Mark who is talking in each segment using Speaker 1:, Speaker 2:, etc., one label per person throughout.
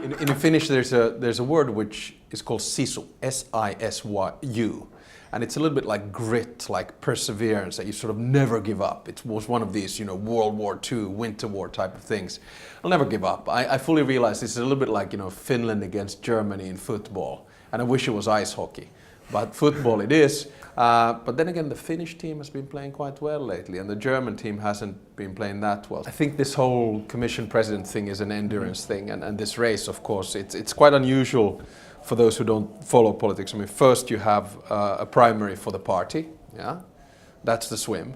Speaker 1: In Finnish, there's a word which is called sisu, S-I-S-U, and it's a little bit like grit, like perseverance, that you sort of never give up. It was one of these, World War II, Winter War type of things. I'll never give up. I fully realize this is a little bit like, Finland against Germany in football, and I wish it was ice hockey. But football it is. But then again, the Finnish team has been playing quite well lately, and the German team hasn't been playing that well. I think this whole commission president thing is an endurance thing, and this race, of course, it's quite unusual for those who don't follow politics. I mean, first you have a primary for the party, yeah, that's the swim.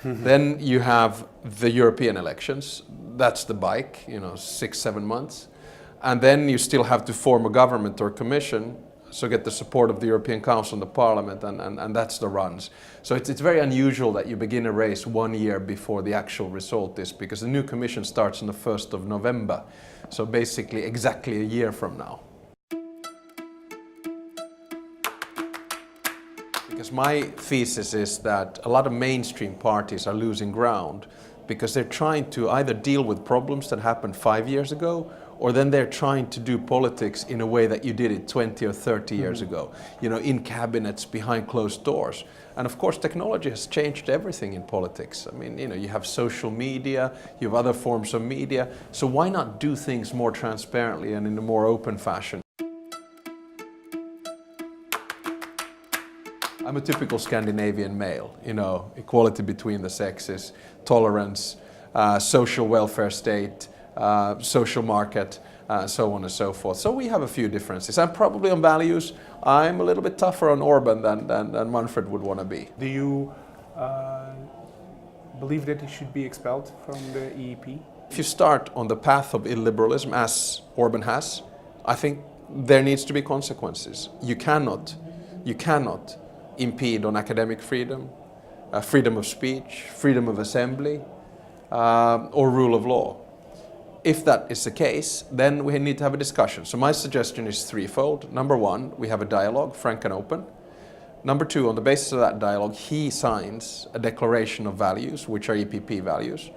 Speaker 1: Then you have the European elections, that's the bike, 6-7 months. And then you still have to form a government or commission, so get the support of the European Council and the Parliament, and that's the runs. So it's very unusual that you begin a race 1 year before the actual result is, because the new commission starts on the 1st of November, so basically exactly a year from now. Because my thesis is that a lot of mainstream parties are losing ground because they're trying to either deal with problems that happened 5 years ago, or then they're trying to do politics in a way that you did it 20 or 30 years ago, in cabinets, behind closed doors. And of course, technology has changed everything in politics. I mean, you have social media, you have other forms of media, so why not do things more transparently and in a more open fashion? I'm a typical Scandinavian male, equality between the sexes, tolerance, social welfare state, social market, so on and so forth. So we have a few differences. And probably on values, I'm a little bit tougher on Orbán than Manfred would want to be.
Speaker 2: Do you believe that he should be expelled from the EEP?
Speaker 1: If you start on the path of illiberalism, as Orbán has, I think there needs to be consequences. You cannot impede on academic freedom, freedom of speech, freedom of assembly, or rule of law. If that is the case, then we need to have a discussion. So my suggestion is threefold. Number one, we have a dialogue, frank and open. Number two, on the basis of that dialogue, he signs a declaration of values, which are EPP values.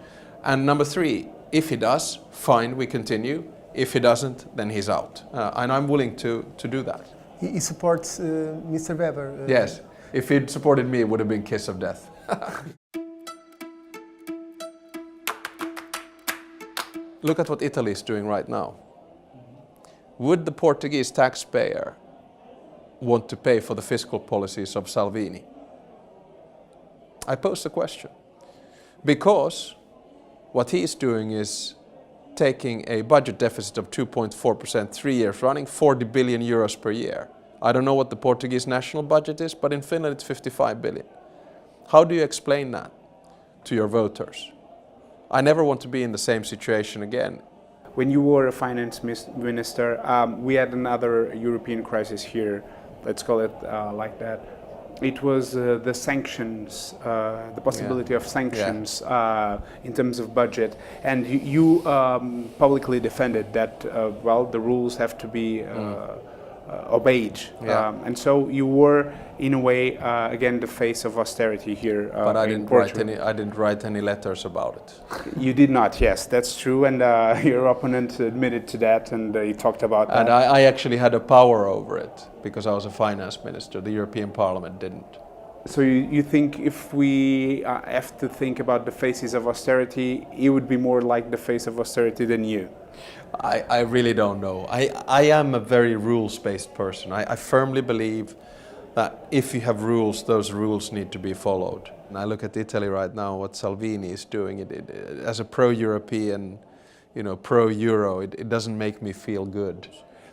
Speaker 1: And number three, if he does, fine, we continue. If he doesn't, then he's out. And I'm willing to do that.
Speaker 3: He supports Mr. Weber?
Speaker 1: Yes. If he'd supported me, it would have been kiss of death. Look at what Italy is doing right now. Would the Portuguese taxpayer want to pay for the fiscal policies of Salvini? I pose the question. Because what he is doing is taking a budget deficit of 2.4%, 3 years running, 40 billion euros per year. I don't know what the Portuguese national budget is, but in Finland it's 55 billion. How do you explain that to your voters? I never want to be in the same situation again.
Speaker 2: When you were a finance minister, we had another European crisis here, let's call it like that. It was the sanctions, the possibility of sanctions in terms of budget. And you publicly defended that, the rules have to be obeyed. And so you were, in a way, again, the face of austerity here.
Speaker 1: But I didn't write any letters about it.
Speaker 2: You did not, yes, that's true. And your opponent admitted to that, and he talked about that.
Speaker 1: And I actually had a power over it, because I was a finance minister. The European Parliament didn't.
Speaker 2: So you think if we have to think about the faces of austerity, he would be more like the face of austerity than you?
Speaker 1: I really don't know. I am a very rules-based person. I firmly believe that if you have rules, those rules need to be followed. And I look at Italy right now, what Salvini is doing. As a pro-European, pro-Euro, it doesn't make me feel good.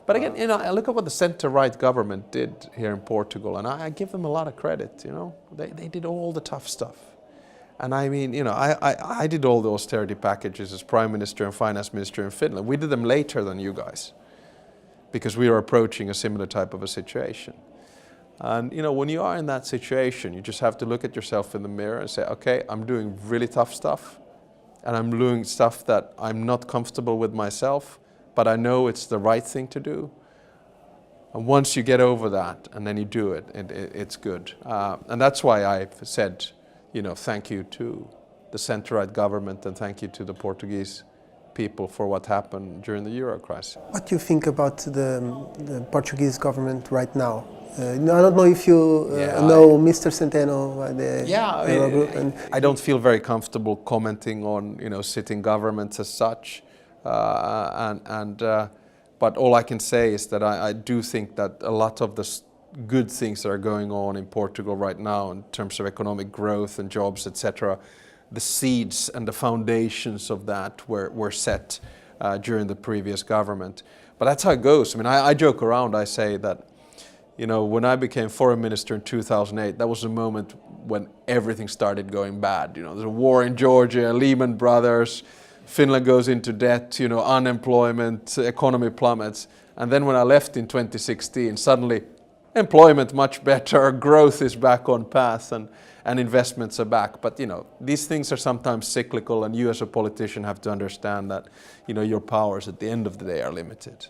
Speaker 1: But again, I look at what the center-right government did here in Portugal, and I give them a lot of credit. They did all the tough stuff. And I mean, I did all the austerity packages as Prime Minister and Finance Minister in Finland. We did them later than you guys, because we were approaching a similar type of a situation. And when you are in that situation, you just have to look at yourself in the mirror and say, okay, I'm doing really tough stuff, and I'm doing stuff that I'm not comfortable with myself, but I know it's the right thing to do. And once you get over that and then you do it, it's good. And that's why I've said, thank you to the center-right government and thank you to the Portuguese people for what happened during the Euro crisis.
Speaker 3: What do you think about the Portuguese government right now? I don't know if you know Mr. Centeno, the Eurogroup. And
Speaker 1: I don't feel very comfortable commenting on sitting governments as such, but all I can say is that I do think that a lot of the good things that are going on in Portugal right now in terms of economic growth and jobs, etc., the seeds and the foundations of that were set during the previous government. But that's how it goes. I mean, I joke around, I say that when I became foreign minister in 2008, that was the moment when everything started going bad. There's a war in Georgia, Lehman Brothers, Finland goes into debt, unemployment, economy plummets. And then when I left in 2016, suddenly employment much better, growth is back on path, and investments are back. But these things are sometimes cyclical, and you as a politician have to understand that your powers at the end of the day are limited.